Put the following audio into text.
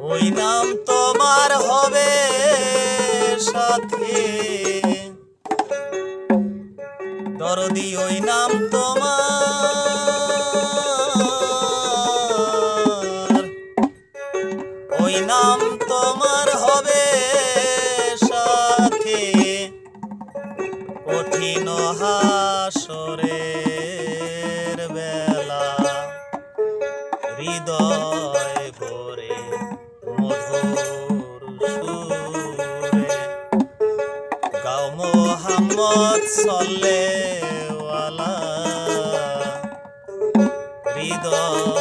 ওই নাম তোমার হবে সাথী, দরদি ওই নাম তোমার, ওই নাম তোমার হবে সাথী, কঠিন হাসরের বেলা হৃদয় ভরে মধুর সুরে গাও মোহাম্মদ সাল্লাল্লাহু আলা হৃদয়